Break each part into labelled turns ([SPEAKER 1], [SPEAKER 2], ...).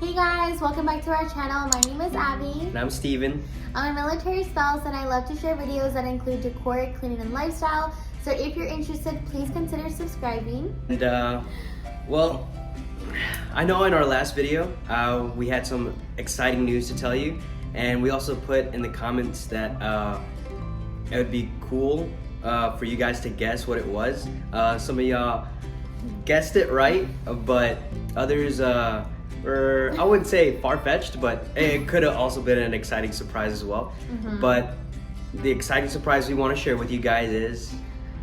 [SPEAKER 1] Hey guys, welcome back to our channel. My name is Abby.
[SPEAKER 2] And I'm Steven.
[SPEAKER 1] I'm a military spouse and I love to share videos that include decor, cleaning, and lifestyle. So if you're interested, please consider subscribing.
[SPEAKER 2] And well, I know in our last video, we had some exciting news to tell you. And we also put in the comments that it would be cool for you guys to guess what it was. Some of y'all guessed it right, but others were, I wouldn't say far-fetched, but it could have also been an exciting surprise as well.
[SPEAKER 1] Mm-hmm.
[SPEAKER 2] But the exciting surprise we want to share with you guys is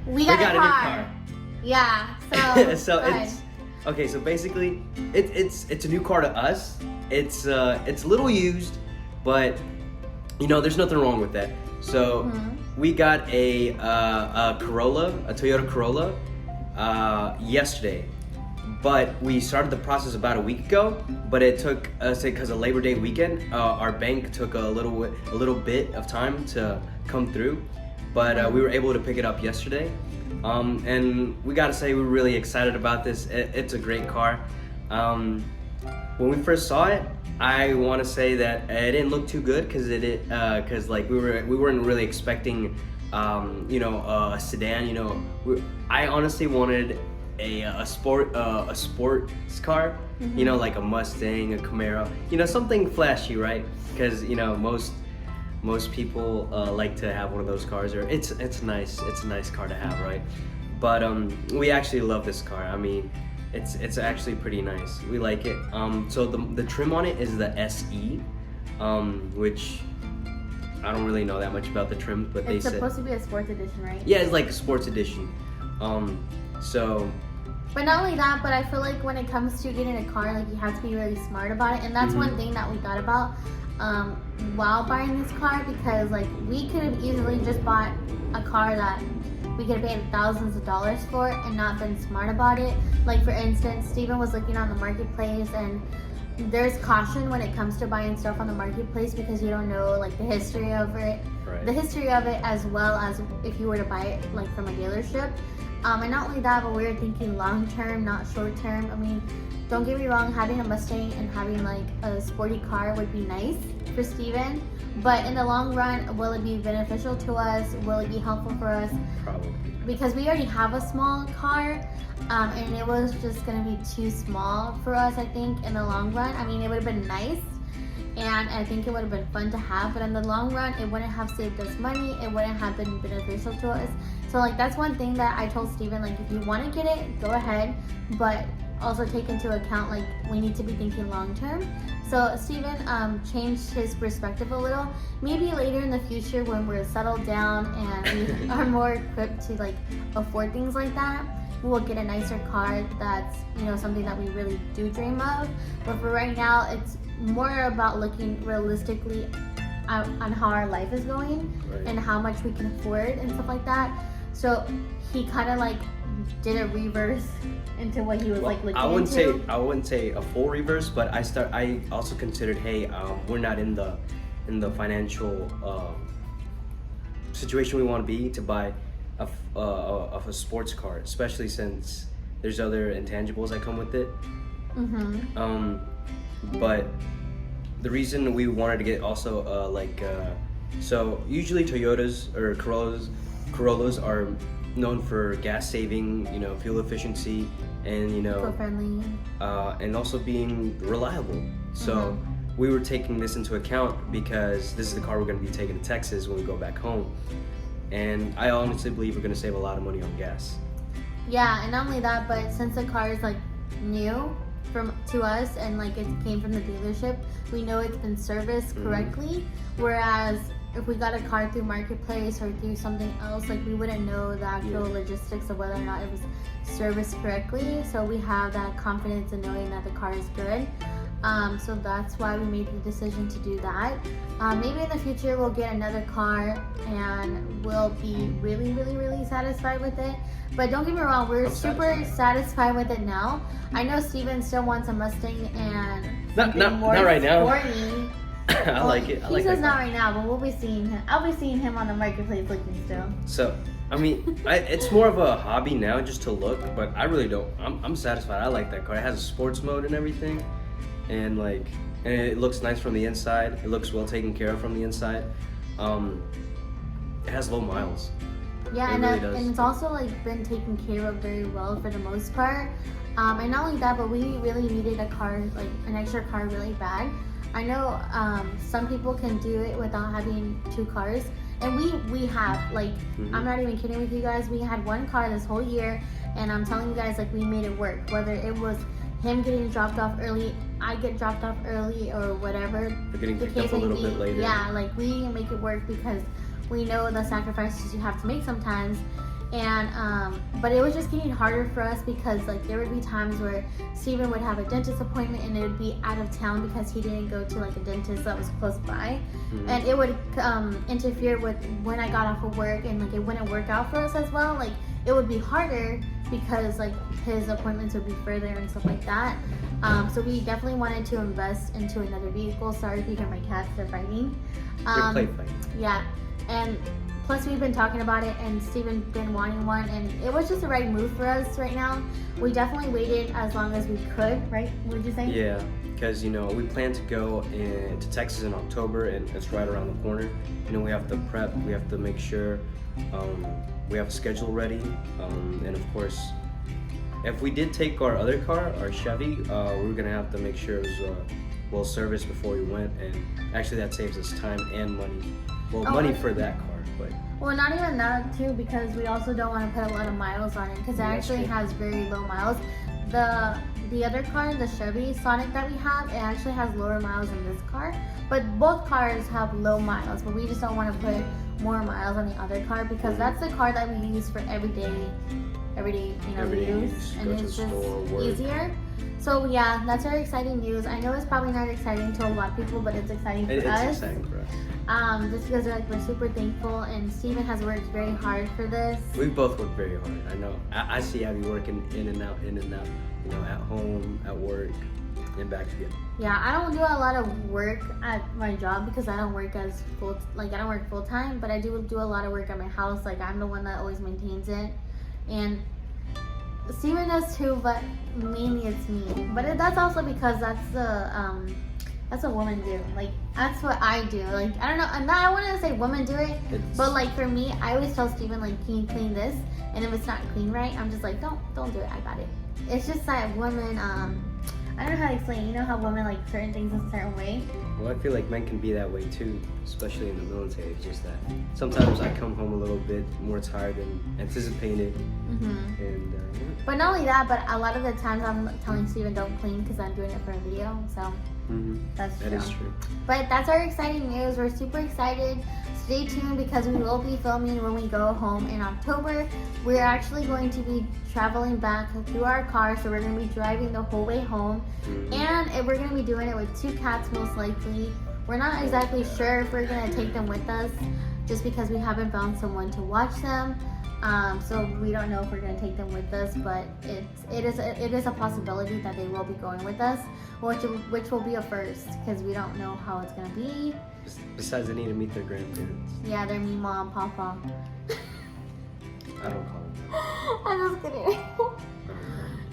[SPEAKER 1] we got a
[SPEAKER 2] new car.
[SPEAKER 1] Yeah, so,
[SPEAKER 2] so it's okay. So basically, it's a new car to us. It's a little used, but you know there's nothing wrong with that. So we got a Corolla, a Toyota Corolla, yesterday. But we started the process about a week ago. But it took us, because of Labor Day weekend, our bank took a little bit of time to come through. But we were able to pick it up yesterday. And we gotta say we're really excited about this. It's a great car. When we first saw it, I want to say that it didn't look too good because like we weren't really expecting a sedan. I honestly wanted a sports car, like a Mustang, a Camaro, something flashy, right? Because most people like to have one of those cars, or it's nice. It's a nice car to have, right? But we actually love this car. I mean, it's actually pretty nice. We like it. So the trim on it is the SE, which I don't really know that much about the trim, but
[SPEAKER 1] it's supposed to be a sports edition, right?
[SPEAKER 2] Yeah, it's like a sports edition.
[SPEAKER 1] But not only that, but I feel like when it comes to getting a car, like you have to be really smart about it, and that's one thing that we thought about while buying this car, because like we could have easily just bought a car that we could have paid thousands of dollars for and not been smart about it. Like for instance, Steven was looking on the marketplace, and there's caution when it comes to buying stuff on the marketplace because you don't know like the history of it, as well as if you were to buy it like from a dealership. And not only that, but we were thinking long term, not short term. I mean, don't get me wrong, having a Mustang and having like a sporty car would be nice for Steven, but in the long run, will it be beneficial to us? Will it be helpful for us?
[SPEAKER 2] Probably. Because
[SPEAKER 1] we already have a small car, and it was just gonna be too small for us, I think, in the long run. I mean, it would have been nice, and I think it would have been fun to have, but in the long run, it wouldn't have saved us money. It wouldn't have been beneficial to us. So like that's one thing that I told Steven, like if you want to get it, go ahead, but also take into account like we need to be thinking long term. So Steven changed his perspective a little. Maybe later in the future when we're settled down and we are more equipped to like afford things like that, we'll get a nicer car that's something that we really do dream of. But for right now, it's more about looking realistically on how our life is going, right, and how much we can afford and stuff like that. So he kind of like did a reverse into what he was like looking into.
[SPEAKER 2] I wouldn't say a full reverse, but I also considered, hey, we're not in the financial situation we want to be to buy a sports car, especially since there's other intangibles that come with it. But the reason we wanted to get also so usually Toyotas or Corollas are known for gas saving, fuel efficiency, and
[SPEAKER 1] eco-friendly,
[SPEAKER 2] and also being reliable. So we were taking this into account because this is the car we're going to be taking to Texas when we go back home, and I honestly believe we're going to save a lot of money on gas.
[SPEAKER 1] Yeah, and not only that, but since the car is like new to us and like it came from the dealership, we know it's been serviced correctly, whereas if we got a car through Marketplace or through something else, like we wouldn't know the actual logistics of whether or not it was serviced correctly. So we have that confidence in knowing that the car is good. So that's why we made the decision to do that. Maybe in the future we'll get another car and we'll be really, really, really satisfied with it. But don't get me wrong, we're super satisfied with it now. I know Steven still wants a Mustang and
[SPEAKER 2] not right now. I like it.
[SPEAKER 1] He says not right now, but we'll be seeing him. I'll be seeing him on the marketplace looking still.
[SPEAKER 2] So, I mean, it's more of a hobby now just to look, but I really don't. I'm satisfied. I like that car. It has a sports mode and everything. and like, and it looks nice from the inside. It looks well taken care of from the inside. It has low miles.
[SPEAKER 1] Yeah,
[SPEAKER 2] It
[SPEAKER 1] and,
[SPEAKER 2] really does.
[SPEAKER 1] and it's also like been taken care of very well for the most part. And not only that, but we really needed a car, like an extra car, really bad. I know some people can do it without having 2 cars, and we have, like, I'm not even kidding with you guys. We had 1 car this whole year, and I'm telling you guys, like, we made it work. Whether it was him getting dropped off early, I get dropped off early, or whatever.
[SPEAKER 2] We're getting picked up a little bit later.
[SPEAKER 1] Yeah, like we make it work because we know the sacrifices you have to make sometimes. And but it was just getting harder for us because like there would be times where Steven would have a dentist appointment and it would be out of town because he didn't go to like a dentist that was close by, and it would interfere with when I got off of work, and like it wouldn't work out for us as well. Like it would be harder because like his appointments would be further and stuff like that. So we definitely wanted to invest into another vehicle. Sorry if you hear my cats, they're fighting.
[SPEAKER 2] They're play fighting.
[SPEAKER 1] Yeah, and plus we've been talking about it, and Steven been wanting one, and it was just the right move for us right now. We definitely waited as long as we could, right? What did you say?
[SPEAKER 2] Yeah, because you know we plan to go to Texas in October, and it's right around the corner. You know we have to prep, we have to make sure we have a schedule ready, and of course, if we did take our other car, our Chevy, we were gonna have to make sure it was well serviced before we went, and actually that saves us time and money. Well, money for that car, but.
[SPEAKER 1] Well, not even that too, because we also don't want to put a lot of miles on it, because it actually has very low miles. The other car, the Chevy Sonic that we have, it actually has lower miles than this car. But both cars have low miles, but we just don't want to put more miles on the other car because that's the car that we use for everyday use, and it's just easier. So yeah, that's very exciting news. I know it's probably not exciting to a lot of people, but it's exciting for us.
[SPEAKER 2] It's exciting for us.
[SPEAKER 1] Just because we're super thankful, and Steven has worked very hard for this.
[SPEAKER 2] We both worked very hard. I know. I see Abby working in and out. You know, at home, at work, and back again. Yeah,
[SPEAKER 1] I don't do a lot of work at my job because I don't work full time, but I do a lot of work at my house. Like I'm the one that always maintains it, and Steven does too, but mainly it's me. But that's also because that's what women do. Like that's what I do. Like I don't know. I wouldn't say women do it, but like for me, I always tell Steven like, can you clean this? And if it's not clean right, I'm just like, don't do it. I got it. It's just that women. I don't know how to explain. You know how women like certain things a certain way.
[SPEAKER 2] Well, I feel like men can be that way too, especially in the military. It's just that sometimes I come home a little bit more tired than anticipated. And
[SPEAKER 1] but not only that, but a lot of the times I'm telling Steven don't clean because I'm doing it for a video. So that's true.
[SPEAKER 2] That is true.
[SPEAKER 1] But that's our exciting news. We're super excited. Stay tuned because we will be filming when we go home in October. We're actually going to be traveling back through our car, so we're going to be driving the whole way home. And we're going to be doing it with 2 cats most likely. We're not exactly sure if we're going to take them with us just because we haven't found someone to watch them. So we don't know if we're going to take them with us, but it is a possibility that they will be going with us, which will be a first because we don't know how it's going to be.
[SPEAKER 2] Besides, they need to meet their grandparents.
[SPEAKER 1] Yeah, they're Yuma and Papa.
[SPEAKER 2] I don't call them.
[SPEAKER 1] I'm just kidding.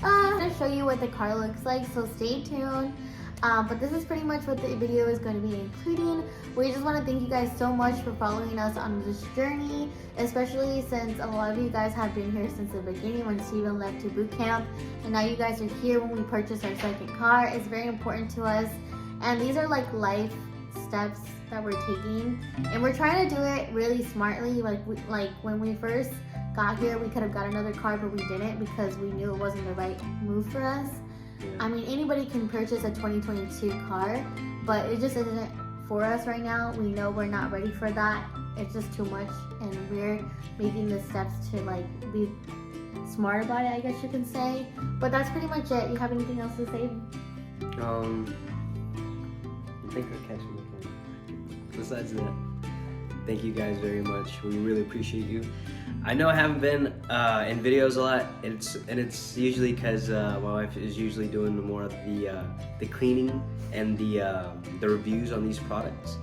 [SPEAKER 1] I'm going to show you what the car looks like, so stay tuned. But this is pretty much what the video is going to be including. We just want to thank you guys so much for following us on this journey, especially since a lot of you guys have been here since the beginning when Steven left to boot camp, and now you guys are here when we purchased our second car. It's very important to us, and these are like life steps that we're taking, and we're trying to do it really smartly. Like when we first got here, we could have got another car, but we didn't because we knew it wasn't the right move for us. I mean, anybody can purchase a 2022 car, but it just isn't for us right now. We know we're not ready for that. It's just too much, and we're making the steps to like be smart about it, I guess you can say. But that's pretty much it. You have anything else to say?
[SPEAKER 2] I think I'll catch you. Besides that, thank you guys very much. We really appreciate you. I know I haven't been in videos a lot, and it's usually because my wife is usually doing more of the cleaning and the reviews on these products.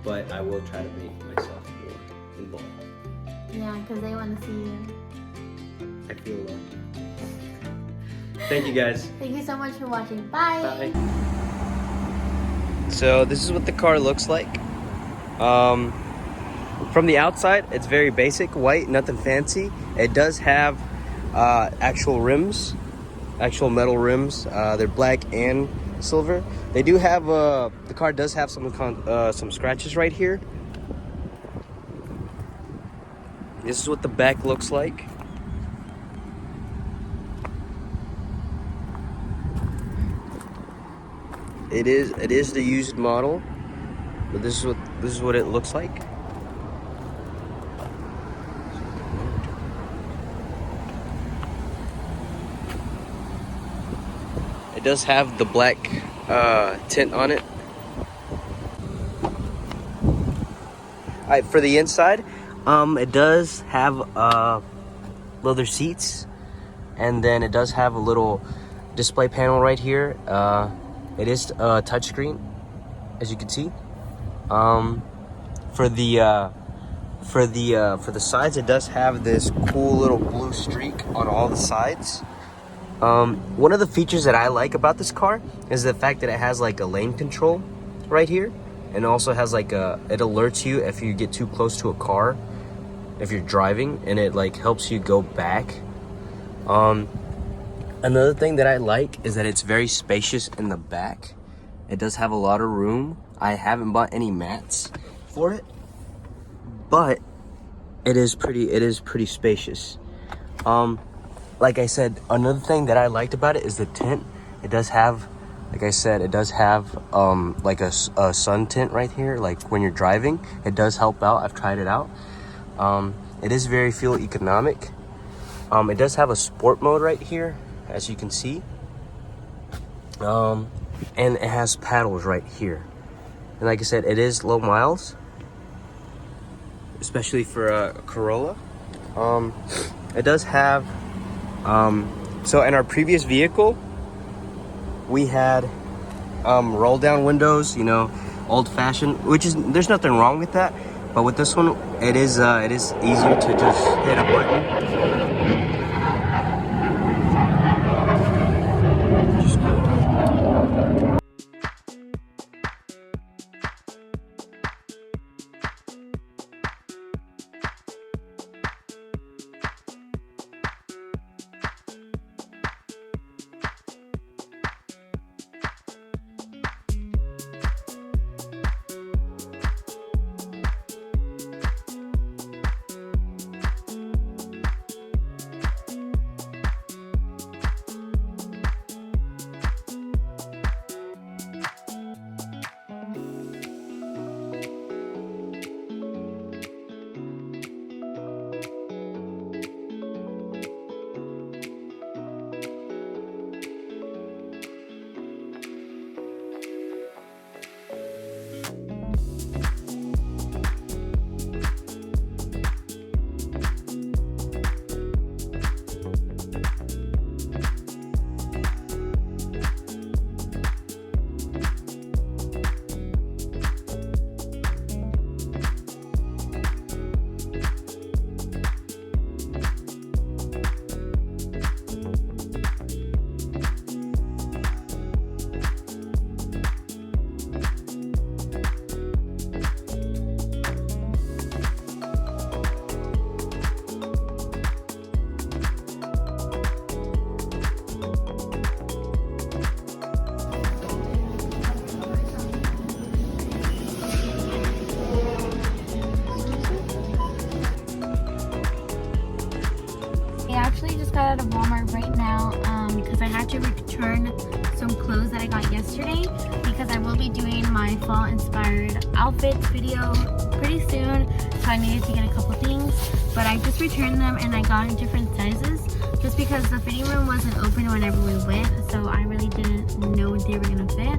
[SPEAKER 2] But I will try to make myself more involved.
[SPEAKER 1] Yeah, because they want to see you.
[SPEAKER 2] I feel loved. Thank you guys.
[SPEAKER 1] Thank you so much for watching. Bye.
[SPEAKER 2] Bye. So this is what the car looks like. From the outside, it's very basic, white, nothing fancy. It does have actual rims, actual metal rims. They're black and silver. They do have the car does have some scratches right here. This is what the back looks like. It is the used model, but this is what it looks like. It does have the black tint on it. Alright, for the inside, it does have leather seats, and then it does have a little display panel right here. It is touchscreen, as you can see. For the sides, it does have this cool little blue streak on all the sides. One of the features that I like about this car is the fact that it has like a lane control right here, and also has like it alerts you if you get too close to a car, if you're driving, and it like helps you go back. Another thing that I like is that it's very spacious in the back. It does have a lot of room. I haven't bought any mats for it, but it is pretty spacious. Like I said, another thing that I liked about it is the tint. It does have, like I said, it does have like a sun tint right here. Like when you're driving, it does help out. I've tried it out. It is very fuel economic. It does have a sport mode right here, as you can see. And it has paddles right here. And like I said, it is low miles, especially for a Corolla. It does have, so in our previous vehicle, we had roll down windows, you know, old fashioned, which is, there's nothing wrong with that. But with this one, it is easier to just hit a button.
[SPEAKER 1] Got out of Walmart right now because I had to return some clothes that I got yesterday, because I will be doing my fall inspired outfits video pretty soon, so I needed to get a couple things. But I just returned them and I got in different sizes just because the fitting room wasn't open whenever we went, so I really didn't know if they were gonna fit.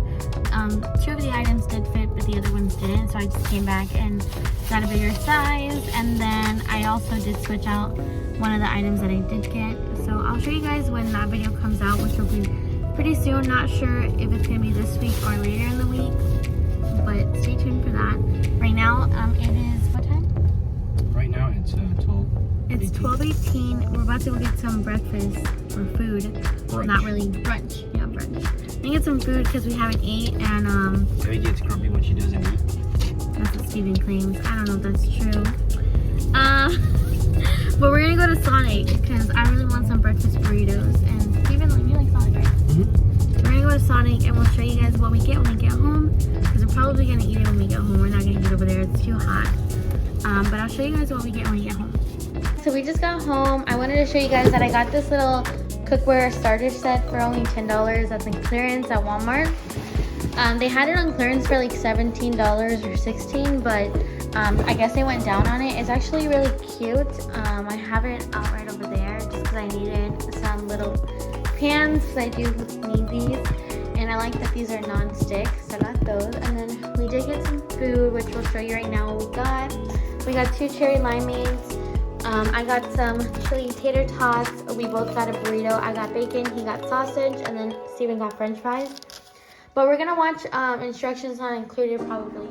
[SPEAKER 1] 2 of the items did fit, but the other ones didn't, so I just came back and got a bigger size. And then I also did switch out one of the items that I did get, so I'll show you guys when that video comes out, which will be pretty soon. Not sure if it's gonna be this week or later in the week, but stay tuned for that. Right now, it is what time?
[SPEAKER 2] Right now it's 12.
[SPEAKER 1] It's 12:18. We're about to go get some breakfast or food.
[SPEAKER 2] Brunch.
[SPEAKER 1] Not really brunch. Yeah, brunch. I'm gonna get some food because we haven't ate, and
[SPEAKER 2] Maybe gets grumpy when she doesn't eat.
[SPEAKER 1] that's what Steven claims. I don't know if that's true. But we're gonna go to Sonic because I really want some breakfast burritos. And Steven, you like Sonic, right?
[SPEAKER 2] Mm-hmm.
[SPEAKER 1] We're gonna go to Sonic and we'll show you guys what we get when we get home. Because we're probably gonna eat it when we get home. We're not gonna eat over there, it's too hot. But I'll show you guys what we get when we get home. So we just got home. I wanted to show you guys that I got this little cookware starter set for only $10. That's in clearance at Walmart. They had it on clearance for like $17 or $16, but I guess they went down on it. It's actually really cute. I have it out right over there just because I needed some little pans because I do need these. And I like that these are non-stick, so I got those. And then we did get some food, which we'll show you right now what we got. We got 2 cherry limeades. I got some chili tater tots. We both got a burrito. I got bacon, he got sausage, and then Steven got french fries. But we're gonna watch instructions not included probably.